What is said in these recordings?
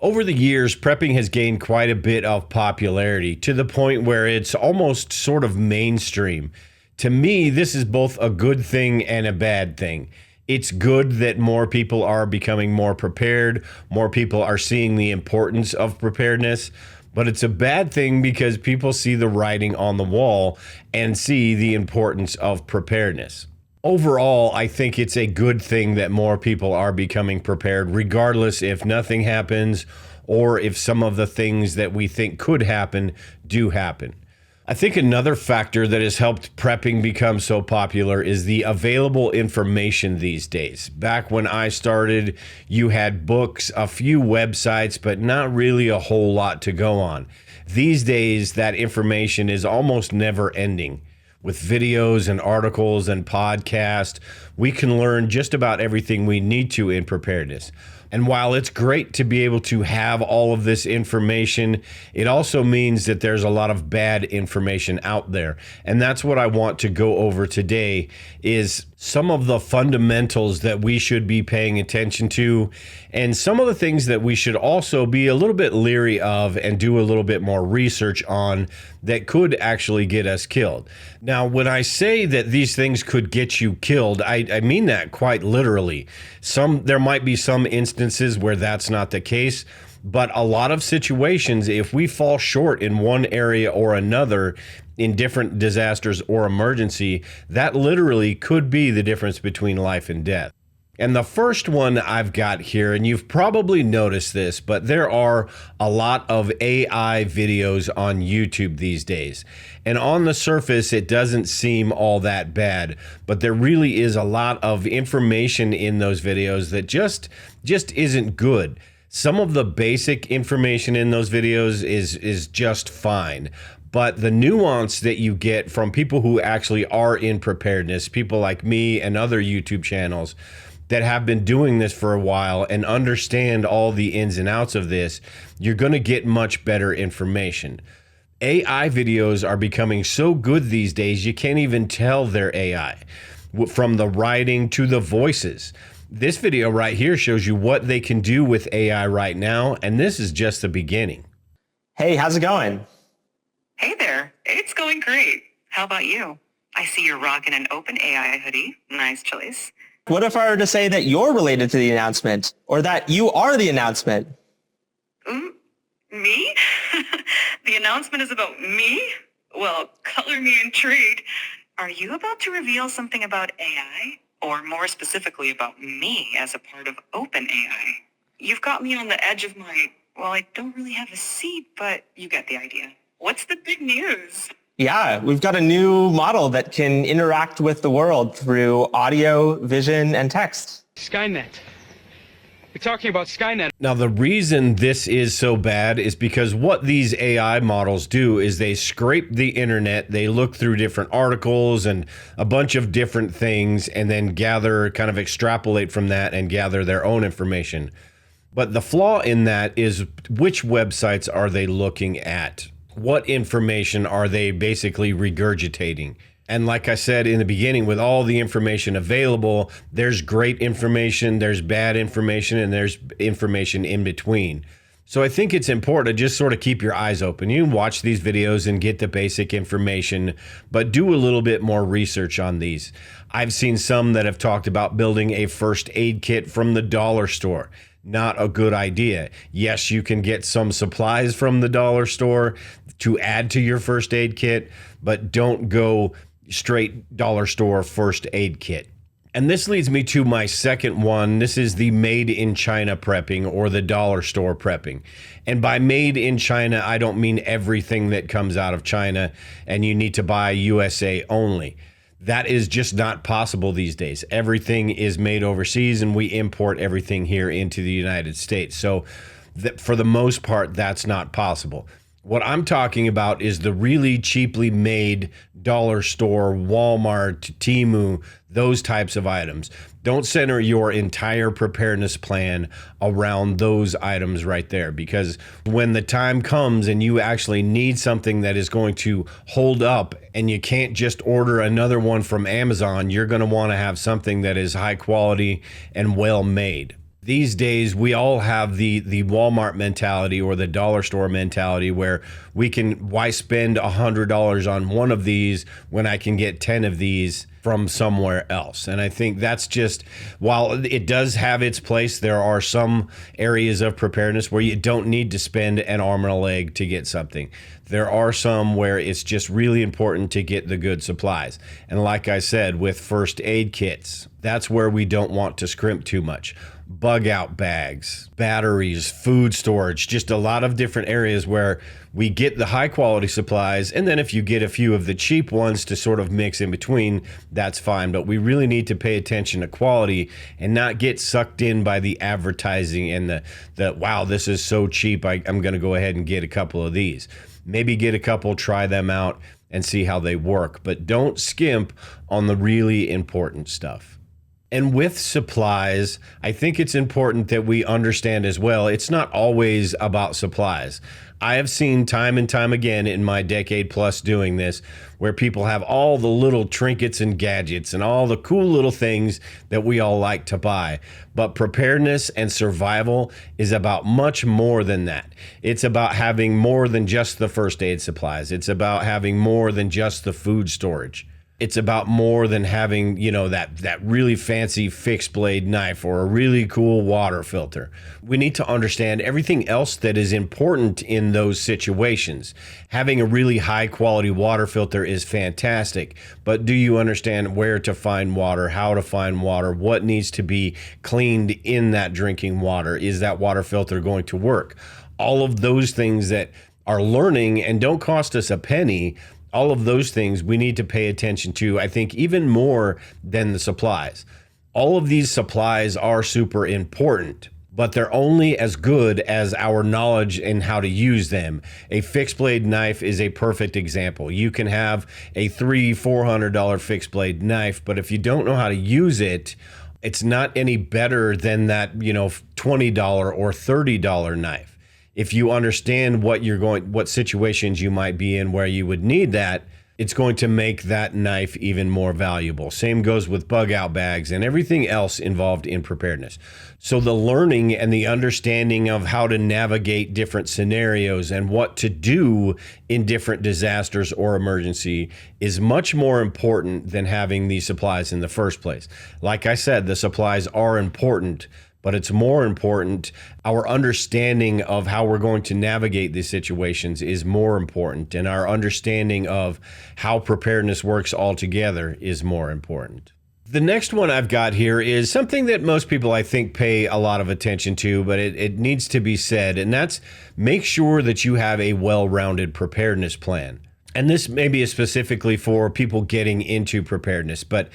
Over the years, prepping has gained quite a bit of popularity to the point where it's almost sort of mainstream. To me, this is both a good thing and a bad thing. It's good that more people are becoming more prepared, more people are seeing the importance of preparedness, but it's a bad thing because people see the writing on the wall and see the importance of preparedness. Overall, I think it's a good thing that more people are becoming prepared, regardless if nothing happens or if some of the things that we think could happen do happen. I think another factor that has helped prepping become so popular is the available information these days. Back when I started, you had books, a few websites, but not really a whole lot to go on. These days, that information is almost never ending. With videos and articles and podcasts, we can learn just about everything we need to in preparedness. And while it's great to be able to have all of this information, it also means that there's a lot of bad information out there. And that's what I want to go over today is some of the fundamentals that we should be paying attention to and some of the things that we should also be a little bit leery of and do a little bit more research on that could actually get us killed. Now, when I say that these things could get you killed, I mean that quite literally. There might be some instances where that's not the case, but a lot of situations, if we fall short in one area or another in different disasters or emergency, that literally could be the difference between life and death. And the first one I've got here, and you've probably noticed this, but there are a lot of AI videos on YouTube these days. And on the surface, it doesn't seem all that bad, but there really is a lot of information in those videos that just isn't good. Some of the basic information in those videos is just fine. But the nuance that you get from people who actually are in preparedness, people like me and other YouTube channels that have been doing this for a while and understand all the ins and outs of this, you're going to get much better information. AI videos are becoming so good these days, you can't even tell they're AI. From the writing to the voices. This video right here shows you what they can do with AI right now, and this is just the beginning. Hey, how's it going? Hey there, it's going great. How about you? I see you're rocking an open AI hoodie. Nice choice. What if I were to say that you're related to the announcement, or that you are the announcement? Me? The announcement is about me? Well, color me intrigued. Are you about to reveal something about AI? Or more specifically about me as a part of open AI? You've got me on the edge of I don't really have a seat, but you get the idea. What's the big news? Yeah, we've got a new model that can interact with the world through audio, vision, and text. Skynet. We're talking about Skynet. Now, the reason this is so bad is because what these AI models do is they scrape the internet, they look through different articles and a bunch of different things, and then kind of extrapolate from that and gather their own information. But the flaw in that is which websites are they looking at? What information are they basically regurgitating? And like I said in the beginning, with all the information available, there's great information, there's bad information, and there's information in between. So I think it's important to just sort of keep your eyes open. You can watch these videos and get the basic information, but do a little bit more research on these. I've seen some that have talked about building a first aid kit from the dollar store. Not a good idea. Yes, you can get some supplies from the dollar store to add to your first aid kit, but don't go straight dollar store first aid kit. And this leads me to my second one. This is the made in China prepping or the dollar store prepping. And by made in China, I don't mean everything that comes out of China and you need to buy USA only. That is just not possible these days. Everything is made overseas and we import everything here into the United States. So for the most part, that's not possible. What I'm talking about is the really cheaply made dollar store, Walmart, Temu, those types of items. Don't center your entire preparedness plan around those items right there, because when the time comes and you actually need something that is going to hold up and you can't just order another one from Amazon, you're going to want to have something that is high quality and well made. These days, we all have the Walmart mentality or the dollar store mentality where why spend $100 on one of these when I can get 10 of these from somewhere else? And I think that's just, while it does have its place, there are some areas of preparedness where you don't need to spend an arm and a leg to get something. There are some where it's just really important to get the good supplies. And like I said, with first aid kits, that's where we don't want to scrimp too much. Bug out bags, batteries, food storage, just a lot of different areas where we get the high quality supplies. And then if you get a few of the cheap ones to sort of mix in between, that's fine. But we really need to pay attention to quality and not get sucked in by the advertising and the wow, this is so cheap, I'm going to go ahead and get a couple of these. Maybe get a couple, try them out and see how they work. But don't skimp on the really important stuff. And with supplies, I think it's important that we understand as well, it's not always about supplies. I have seen time and time again in my decade plus doing this, where people have all the little trinkets and gadgets and all the cool little things that we all like to buy. But preparedness and survival is about much more than that. It's about having more than just the first aid supplies. It's about having more than just the food storage. It's about more than having, that really fancy fixed blade knife or a really cool water filter. We need to understand everything else that is important in those situations. Having a really high quality water filter is fantastic, but do you understand where to find water, how to find water, what needs to be cleaned in that drinking water? Is that water filter going to work? All of those things that are learning and don't cost us a penny. All of those things we need to pay attention to, I think, even more than the supplies. All of these supplies are super important, but they're only as good as our knowledge in how to use them. A fixed blade knife is a perfect example. You can have a $300-$400 fixed blade knife, but if you don't know how to use it, it's not any better than that, $20 or $30 knife. If you understand what situations you might be in where you would need that, it's going to make that knife even more valuable. Same goes with bug out bags and everything else involved in preparedness. So the learning and the understanding of how to navigate different scenarios and what to do in different disasters or emergency is much more important than having these supplies in the first place. Like I said, the supplies are important, but it's more important, our understanding of how we're going to navigate these situations is more important, and our understanding of how preparedness works altogether is more important. The next one I've got here is something that most people, I think, pay a lot of attention to, but it needs to be said, and that's make sure that you have a well-rounded preparedness plan. And this maybe is specifically for people getting into preparedness, but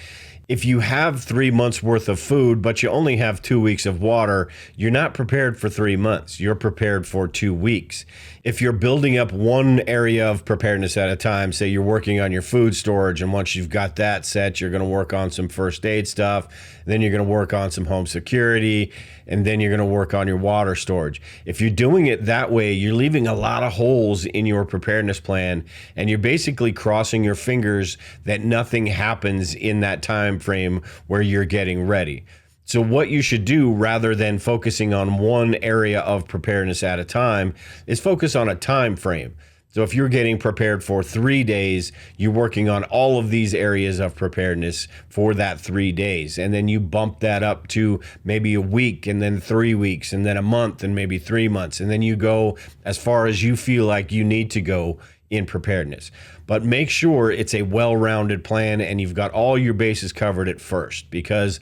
if you have 3 months worth of food, but you only have 2 weeks of water, you're not prepared for 3 months. You're prepared for 2 weeks. If you're building up one area of preparedness at a time, say you're working on your food storage, and once you've got that set, you're going to work on some first aid stuff, then you're going to work on some home security, and then you're going to work on your water storage. If you're doing it that way, you're leaving a lot of holes in your preparedness plan, and you're basically crossing your fingers that nothing happens in that time frame where you're getting ready. So what you should do, rather than focusing on one area of preparedness at a time, is focus on a time frame. So if you're getting prepared for 3 days, you're working on all of these areas of preparedness for that 3 days. And then you bump that up to maybe a week, and then 3 weeks, and then a month, and maybe 3 months. And then you go as far as you feel like you need to go in preparedness. But make sure it's a well-rounded plan and you've got all your bases covered at first, because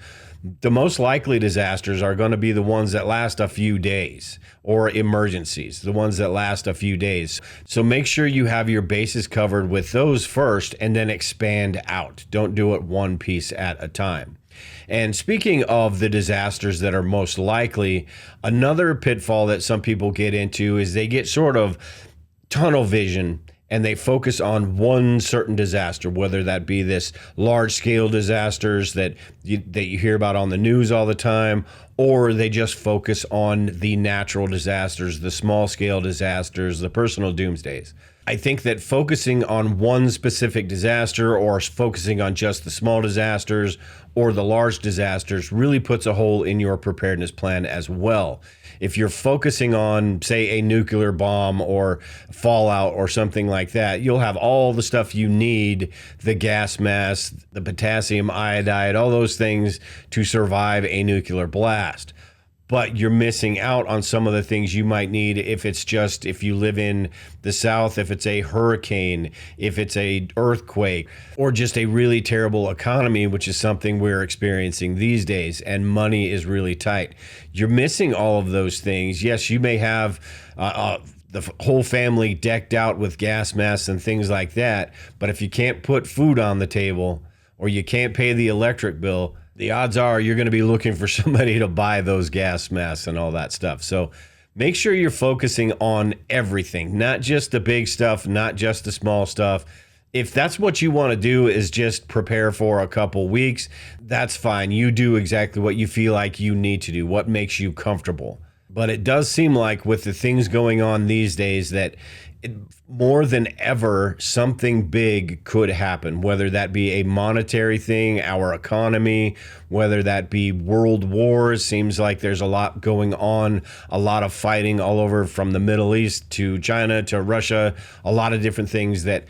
the most likely disasters are going to be the ones that last a few days, or emergencies, the ones that last a few days. So make sure you have your bases covered with those first and then expand out. Don't do it one piece at a time. And speaking of the disasters that are most likely, another pitfall that some people get into is they get sort of tunnel vision and they focus on one certain disaster, whether that be this large-scale disasters that you hear about on the news all the time, or they just focus on the natural disasters, the small scale disasters, the personal doomsdays. I think that focusing on one specific disaster or focusing on just the small disasters or the large disasters really puts a hole in your preparedness plan as well. If you're focusing on, say, a nuclear bomb or fallout or something like that, you'll have all the stuff you need, the gas mask, the potassium iodide, all those things to survive a nuclear blast. But you're missing out on some of the things you might need if you live in the South, if it's a hurricane, if it's a earthquake, or just a really terrible economy, which is something we're experiencing these days, and money is really tight. You're missing all of those things. Yes, you may have the whole family decked out with gas masks and things like that, but if you can't put food on the table or you can't pay the electric bill, the odds are you're going to be looking for somebody to buy those gas masks and all that stuff. So make sure you're focusing on everything, not just the big stuff, not just the small stuff. If that's what you want to do is just prepare for a couple weeks, that's fine. You do exactly what you feel like you need to do, what makes you comfortable. But it does seem like with the things going on these days that more than ever, something big could happen, whether that be a monetary thing, our economy, whether that be world wars. Seems like there's a lot going on, a lot of fighting all over from the Middle East to China to Russia, a lot of different things that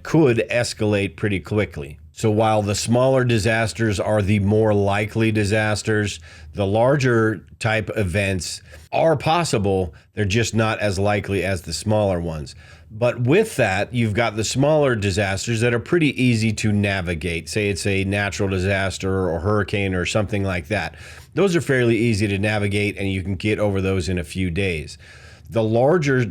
could escalate pretty quickly. So while the smaller disasters are the more likely disasters, the larger type events are possible. They're just not as likely as the smaller ones. But with that, you've got the smaller disasters that are pretty easy to navigate. Say it's a natural disaster or hurricane or something like that. Those are fairly easy to navigate and you can get over those in a few days. The larger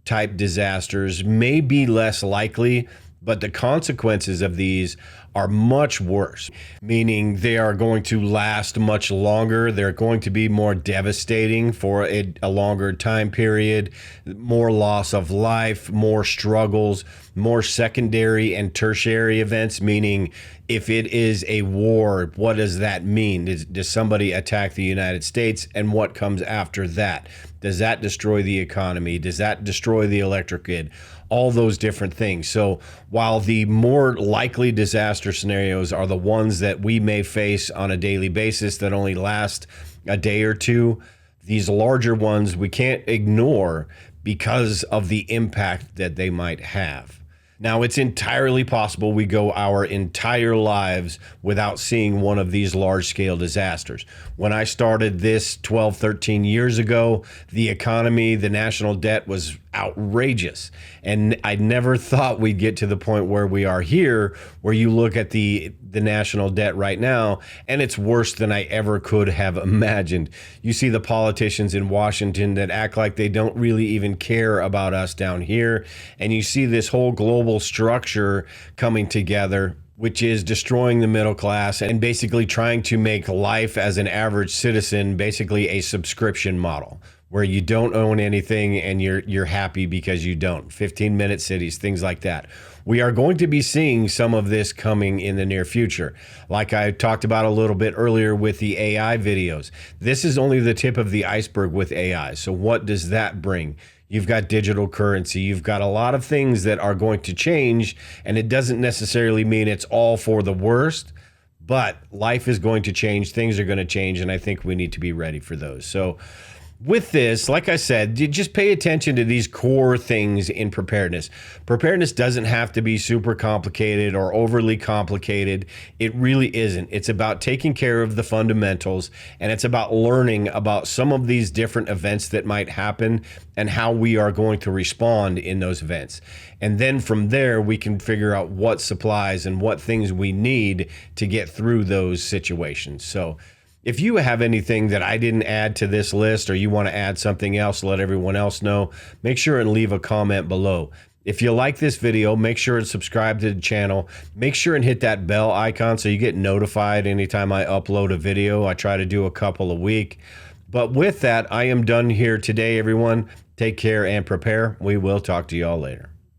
type disasters may be less likely, but the consequences of these are much worse, meaning they are going to last much longer. They're going to be more devastating for a longer time period, more loss of life, more struggles, more secondary and tertiary events, meaning if it is a war, what does that mean? Does somebody attack the United States, and what comes after that? Does that destroy the economy? Does that destroy the electric grid? All those different things. So while the more likely disaster scenarios are the ones that we may face on a daily basis that only last a day or two, these larger ones we can't ignore because of the impact that they might have. Now, it's entirely possible we go our entire lives without seeing one of these large-scale disasters. When I started this 12, 13 years ago, the economy, the national debt was outrageous. And I never thought we'd get to the point where we are here, where you look at the national debt right now, and it's worse than I ever could have imagined. You see the politicians in Washington that act like they don't really even care about us down here. And you see this whole global structure coming together, which is destroying the middle class and basically trying to make life as an average citizen basically a subscription model, where you don't own anything and you're happy because you don't. 15-minute cities, things like that. We are going to be seeing some of this coming in the near future. Like I talked about a little bit earlier with the AI videos. This is only the tip of the iceberg with AI. So what does that bring? You've got digital currency. You've got a lot of things that are going to change, and it doesn't necessarily mean it's all for the worst, but life is going to change. Things are going to change, and I think we need to be ready for those. So with this, like I said, you just pay attention to these core things in preparedness. Preparedness doesn't have to be super complicated or overly complicated. It really isn't. It's about taking care of the fundamentals, and it's about learning about some of these different events that might happen and how we are going to respond in those events. And then from there, we can figure out what supplies and what things we need to get through those situations. So if you have anything that I didn't add to this list, or you want to add something else, let everyone else know, make sure and leave a comment below. If you like this video, make sure and subscribe to the channel. Make sure and hit that bell icon so you get notified anytime I upload a video. I try to do a couple a week. But with that, I am done here today, everyone. Take care and prepare. We will talk to you all later.